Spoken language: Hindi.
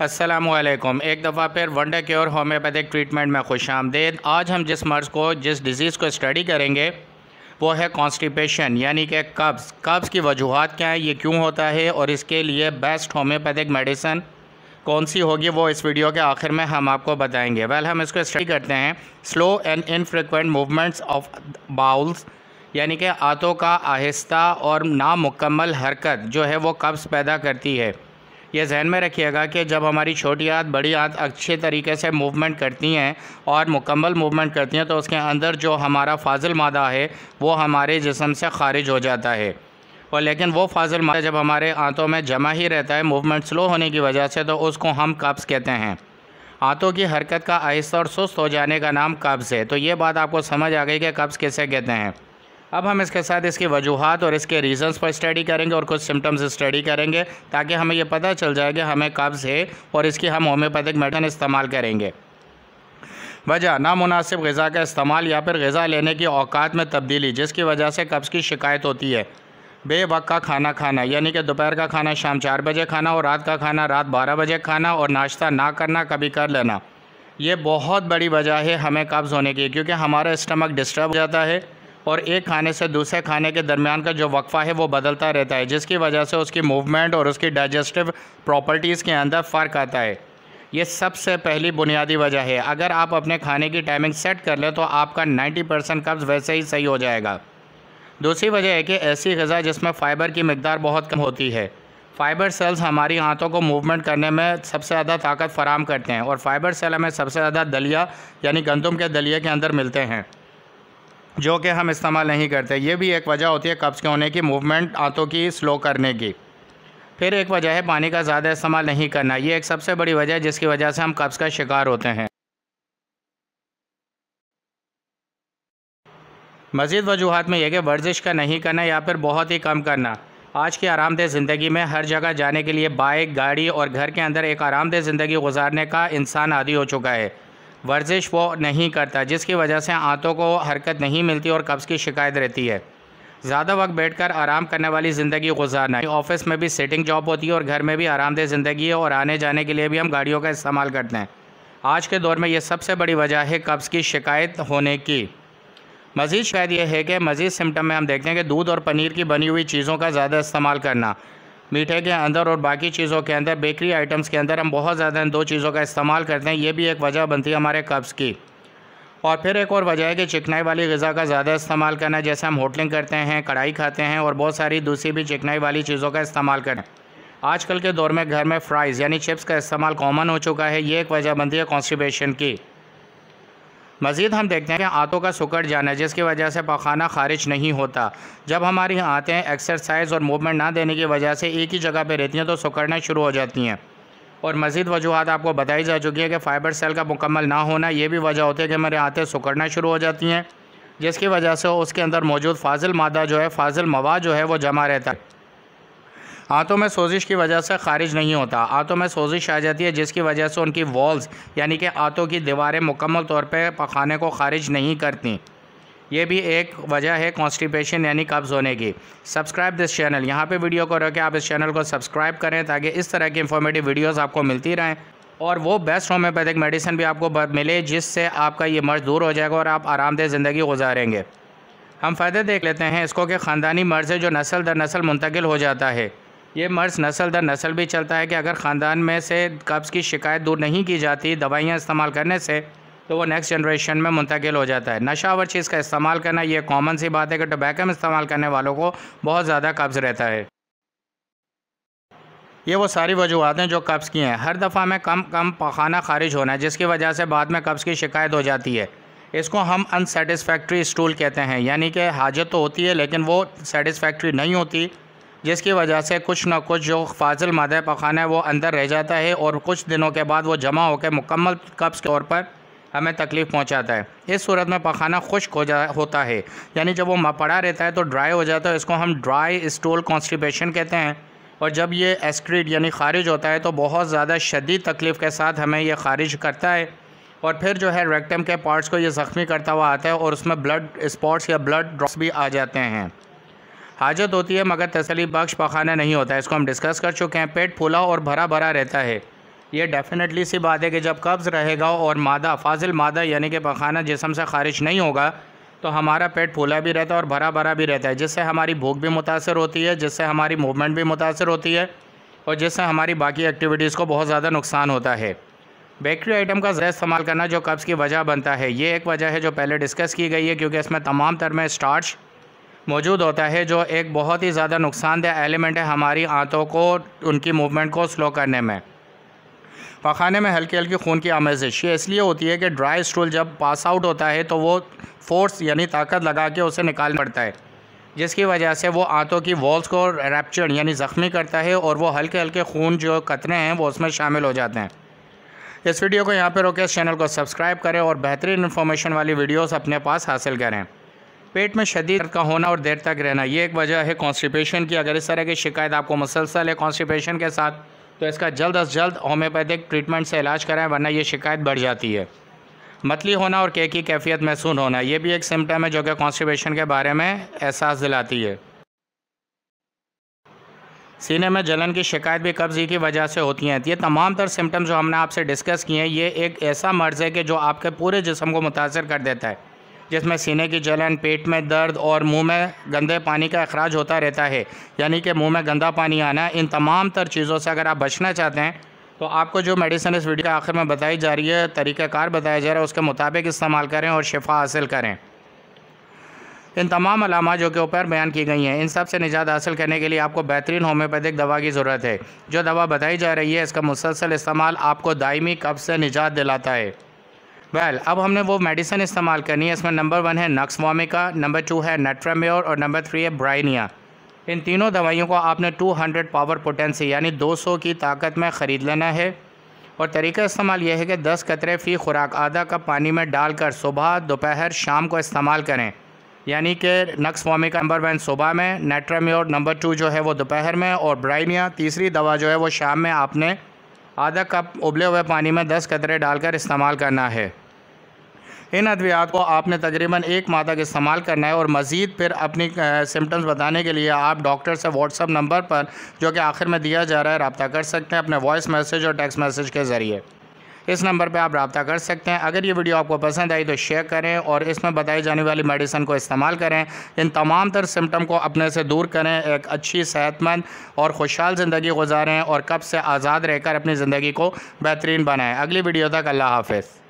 अस्सलामुअलैकुम। एक दफ़ा फिर वंडर क्योर होम्योपैथिक ट्रीटमेंट में खुश आमदेद। आज हम जिस मर्ज़ को जिस डिज़ीज़ को स्टडी करेंगे वो है कॉन्स्टिपेशन यानी कि कब्ज़। कब्ज़ की वजूहात क्या है, ये क्यों होता है और इसके लिए बेस्ट होम्योपैथिक मेडिसन कौन सी होगी, वो इस वीडियो के आखिर में हम आपको बताएंगे। हम इसको स्टडी करते हैं। Slow and infrequent movements of bowls यानी कि आंतों का आहिस्ता और नामुकम्मल हरकत जो है वो कब्ज़ पैदा करती है। ये जहन में रखिएगा कि जब हमारी छोटी आंत बड़ी आंत अच्छे तरीके से मूवमेंट करती हैं और मुकम्मल मूवमेंट करती हैं तो उसके अंदर जो हमारा फाजिल मादा है वो हमारे जिस्म से ख़ारिज हो जाता है। और लेकिन वो फाजिल मादा जब हमारे आंतों में जमा ही रहता है मूवमेंट स्लो होने की वजह से, तो उसको हम कब्ज़ कहते हैं। आंतों की हरकत का आहिस्ता और सुस्त हो जाने का नाम कब्ज़ है। तो ये बात आपको समझ आ गई कि कब्ज़ किसे कहते हैं। अब हम इसके साथ इसकी वजूहात और इसके रीज़न्स पर स्टडी करेंगे और कुछ सिम्टम्स स्टडी करेंगे ताकि हमें ये पता चल जाए कि हमें कब्ज़ है और इसकी हम होम्योपैथिक मेडिसिन इस्तेमाल करेंगे। वजह नामुनासिब ग़िज़ा का इस्तेमाल या फिर ग़िज़ा लेने की औकात में तब्दीली जिसकी वजह से कब्ज़ की शिकायत होती है। बेवक्त का खाना खाना यानी कि दोपहर का खाना शाम 4 बजे खाना और रात का खाना रात 12 बजे खाना और नाश्ता ना करना, कभी कर लेना, ये बहुत बड़ी वजह है हमें कब्ज़ होने की, क्योंकि हमारा स्टमक डिस्टर्ब हो जाता है और एक खाने से दूसरे खाने के दरमियान का जो वक्फ़ा है वो बदलता रहता है, जिसकी वजह से उसकी मूवमेंट और उसकी डाइजेस्टिव प्रॉपर्टीज़ के अंदर फ़र्क आता है। ये सबसे पहली बुनियादी वजह है। अगर आप अपने खाने की टाइमिंग सेट कर लें तो आपका 90% कब्ज़ वैसे ही सही हो जाएगा। दूसरी वजह है कि ऐसी ग़िज़ा जिसमें फ़ाइबर की मिकदार बहुत कम होती है। फ़ाइबर सेल्स हमारी आंतों को मूवमेंट करने में सबसे ज़्यादा ताकत फ़राहम करते हैं और फ़ाइबर सेल हमें सबसे ज़्यादा दलिया यानी गंदम के दलिए के अंदर मिलते हैं जो कि हम इस्तेमाल नहीं करते। ये भी एक वजह होती है कब्ज़ के होने की, मूवमेंट आंतों की स्लो करने की। फिर एक वजह है पानी का ज़्यादा इस्तेमाल नहीं करना। ये एक सबसे बड़ी वजह है जिसकी वजह से हम कब्ज़ का शिकार होते हैं। मज़ीद वजूहात में यह कि वर्जिश का नहीं करना या फिर बहुत ही कम करना। आज की आरामदेह ज़िंदगी में हर जगह जाने के लिए बाइक, गाड़ी और घर के अंदर एक आरामदेह ज़िंदगी गुजारने का इंसान आदी हो चुका है। वर्जिश वो नहीं करता जिसकी वजह से आंतों को हरकत नहीं मिलती और कब्ज़ की शिकायत रहती है। ज़्यादा वक्त बैठकर आराम करने वाली ज़िंदगी गुजारना। ऑफिस में भी सिटिंग जॉब होती है और घर में भी आरामदेह ज़िंदगी है और आने जाने के लिए भी हम गाड़ियों का इस्तेमाल करते हैं। आज के दौर में ये सबसे बड़ी वजह है कब्ज़ की शिकायत होने की। मज़ीद शिकायत यह है कि मज़ीद सिम्टम में हम देखते हैं कि दूध और पनीर की बनी हुई चीज़ों का ज़्यादा इस्तेमाल करना। मीठे के अंदर और बाकी चीज़ों के अंदर, बेकरी आइटम्स के अंदर हम बहुत ज़्यादा इन दो चीज़ों का इस्तेमाल करते हैं। ये भी एक वजह बनती है हमारे कब्ज़ की। और फिर एक और वजह है कि चिकनाई वाली ग़िज़ा का ज़्यादा इस्तेमाल करना, जैसे हम होटलिंग करते हैं, कढ़ाई खाते हैं और बहुत सारी दूसरी भी चिकनाई वाली चीज़ों का इस्तेमाल करें। आजकल के दौर में घर में फ्राइज़ यानी चिप्स का इस्तेमाल कॉमन हो चुका है। ये एक वजह बनती है कॉन्स्टिपेशन की। मज़ीद हम देखते हैं कि आंतों का सिकुड़ जाना जिसकी वजह से पखाना खारिज नहीं होता। जब हमारी आंतें एक्सरसाइज और मूवमेंट ना देने की वजह से एक ही जगह पे रहती हैं तो सिकुड़ना शुरू हो जाती हैं। और मज़ीद वजूहात आपको बताई जा चुकी है कि फ़ाइबर सेल का मुकम्मल ना होना, ये भी वजह होती है कि हमारी आंतें सिकुड़ना शुरू हो जाती हैं, जिसकी वजह से उसके अंदर मौजूद फाजिल मादा जो है, फाजिल मवाद जो है वो जमा रहता है। आंतों में सोजिश की वजह से खारिज नहीं होता। आंतों में सोजिश आ जाती है जिसकी वजह से उनकी वॉल्स यानी कि आंतों की दीवारें मुकम्मल तौर पे पखाने को खारिज नहीं करती। ये भी एक वजह है कॉन्स्टिपेशन यानी कब्ज़ होने की। सब्सक्राइब दिस चैनल, यहाँ पे वीडियो को रखें, आप इस चैनल को सब्सक्राइब करें ताकि इस तरह की इंफॉर्मेटिव वीडियोस आपको मिलती रहें और वो बेस्ट होम्योपैथिक मेडिसिन भी आपको मिले जिससे आपका ये मर्ज़ दूर हो जाएगा और आप आरामदेह ज़िंदगी गुजारेंगे। हम फ़ायदे देख लेते हैं इसको कि ख़ानदानी मर्ज़ है जो नस्ल दर नस्ल मुंतकिल हो जाता है। ये मर्ज़ नस्ल दर नस्ल भी चलता है कि अगर ख़ानदान में से कब्ज़ की शिकायत दूर नहीं की जाती दवाइयाँ इस्तेमाल करने से तो वो नेक्स्ट जनरेशन में मुंतकिल हो जाता है। नशावर चीज़ का इस्तेमाल करना, ये कॉमन सी बात है कि टोबैको में इस्तेमाल करने वालों को बहुत ज़्यादा कब्ज़ रहता है। ये वो सारी वजूहत हैं जो कब्ज़ की हैं। हर दफ़ा में कम पखाना खारिज होना है जिसकी वजह से बाद में कब्ज़ की शिकायत हो जाती है। इसको हम अनसेटिस्फैक्ट्री स्टूल कहते हैं, यानी कि हाजत तो होती है लेकिन वो सेटिस्फैक्ट्री नहीं होती, जिसकी वजह से कुछ ना कुछ जो फाजिल मादा पखाना है वो अंदर रह जाता है और कुछ दिनों के बाद वो जमा होकर मुकम्मल कब्ज़ के तौर पर हमें तकलीफ़ पहुंचाता है। इस सूरत में पखाना खुश्क होता है, यानी जब वो पड़ा रहता है तो ड्राई हो जाता है। इसको हम ड्राई स्टूल कॉन्स्टिपेशन कहते हैं। और जब ये एक्सक्रीट यानी खारिज होता है तो बहुत ज़्यादा शदीद तकलीफ़ के साथ हमें ये खारिज करता है और फिर जो है रेक्टम के पार्ट्स को ये ज़ख्मी करता हुआ आता है और उसमें ब्लड स्पॉट्स या ब्लड ड्रॉप्स भी आ जाते हैं। हाजत होती है मगर तसली बख्श पखाना नहीं होता है। इसको हम डिस्कस कर चुके हैं। पेट फूला और भरा भरा रहता है ये डेफिनेटली सी बात है कि जब कब्ज़ रहेगा और मादा फाजिल मादा यानी कि पखाना जिस्म से ख़ारिज नहीं होगा तो हमारा पेट फूला भी रहता है और भरा भरा भी रहता है, जिससे हमारी भूख भी मुतासर होती है, जिससे हमारी मूवमेंट भी मुतासर होती है और जिससे हमारी बाकी एक्टिविटीज़ को बहुत ज़्यादा नुकसान होता है। बेकरी आइटम का ज़्यादा इस्तेमाल करना जो कब्ज़ की वजह बनता है, ये एक वजह है जो पहले डिस्कस की गई है, क्योंकि इसमें तमाम तर में स्टार्च मौजूद होता है जो एक बहुत ही ज़्यादा नुकसानदेह एलिमेंट है हमारी आंतों को उनकी मूवमेंट को स्लो करने में। पखाने में हल्की हल्की खून की आमेज़िश ये इसलिए होती है कि ड्राई स्टूल जब पास आउट होता है तो वो फोर्स यानी ताकत लगा के उसे निकालना पड़ता है, जिसकी वजह से वो आंतों की वॉल्स को रैप्चर यानी ज़ख्मी करता है और वो हल्के हल्के खून जो कतरे हैं वो उसमें शामिल हो जाते हैं। इस वीडियो को यहाँ पर रोके, इस चैनल को सब्सक्राइब करें और बेहतरीन इन्फॉर्मेशन वाली वीडियोस अपने पास हासिल करें। पेट में शदीद दर्द का होना और देर तक रहना ये एक वजह है कॉन्स्टिपेशन की। अगर इस तरह की शिकायत आपको मुसलसल है कॉन्स्टिपेशन के साथ, तो इसका जल्द अज जल्द होम्योपैथिक ट्रीटमेंट से इलाज कराएं, वरना ये शिकायत बढ़ जाती है। मतली होना और केक की कैफियत महसूस होना ये भी एक सिम्टम है जो कि कॉन्स्टिपेशन के बारे में एहसास दिलाती है। सीने में जलन की शिकायत भी कब्ज़ की वजह से होती हैं। ये तमाम तर सिम्टम्स जो हमने आपसे डिस्कस किए हैं, ये एक ऐसा मर्ज़ है कि जो आपके पूरे जिस्म को मुतासर कर देता है, जिसमें सीने की जलन, पेट में दर्द और मुंह में गंदे पानी का अखराज होता रहता है, यानी कि मुंह में गंदा पानी आना। इन तमाम तर चीज़ों से अगर आप बचना चाहते हैं तो आपको जो मेडिसिन इस वीडियो के आखिर में बताई जा रही है, तरीक़ाकार बताया जा रहा है, उसके मुताबिक इस्तेमाल करें और शिफा हासिल करें। इन तमाम अलामात जो के ऊपर बयान की गई हैं, इन सब से निजात हासिल करने के लिए आपको बेहतरीन होम्योपैथिक दवा की ज़रूरत है। जो दवा बताई जा रही है इसका मुसलसल इस्तेमाल आपको दायमी कब्ज़ से निजात दिलाता है। अब हमने वो मेडिसिन इस्तेमाल करनी है। इसमें नंबर 1 है नक्स वोमिका, नंबर 2 है नेट्राम्योर और नंबर 3 है ब्राइनिया। इन तीनों दवाइयों को आपने 200 पावर पोटेंसी यानी 200 की ताकत में ख़रीद लेना है और तरीका इस्तेमाल यह है कि 10 कतरे फ़ी खुराक आधा कप पानी में डालकर सुबह, दोपहर, शाम को इस्तेमाल करें। यानी कि नक्स वोमिका नंबर 1 सुबह में, नेट्राम्योर नंबर 2 जो है वो दोपहर में और ब्राइनिया तीसरी दवा जो है वो शाम में आपने आधा कप उबले हुए पानी में 10 कतरे डालकर इस्तेमाल करना है। इन अद्वियात को आपने तकरीबन 1 माह तक इस्तेमाल करना है और मज़ीद फिर अपनी सिम्टम्स बताने के लिए आप डॉक्टर से व्हाट्सअप नंबर पर जो कि आखिर में दिया जा रहा है रब्ता कर सकते हैं अपने वॉइस मैसेज और टेक्स्ट मैसेज के ज़रिए। इस नंबर पे आप रब्ता कर सकते हैं। अगर ये वीडियो आपको पसंद आई तो शेयर करें और इसमें बताई जाने वाली मेडिसिन को इस्तेमाल करें। इन तमाम तर सिम्टम को अपने से दूर करें, एक अच्छी सेहतमंद और खुशहाल ज़िंदगी गुजारें और कब्ज़ से आज़ाद रहकर अपनी ज़िंदगी को बेहतरीन बनाएँ। अगली वीडियो तक अल्लाह हाफ़िज़।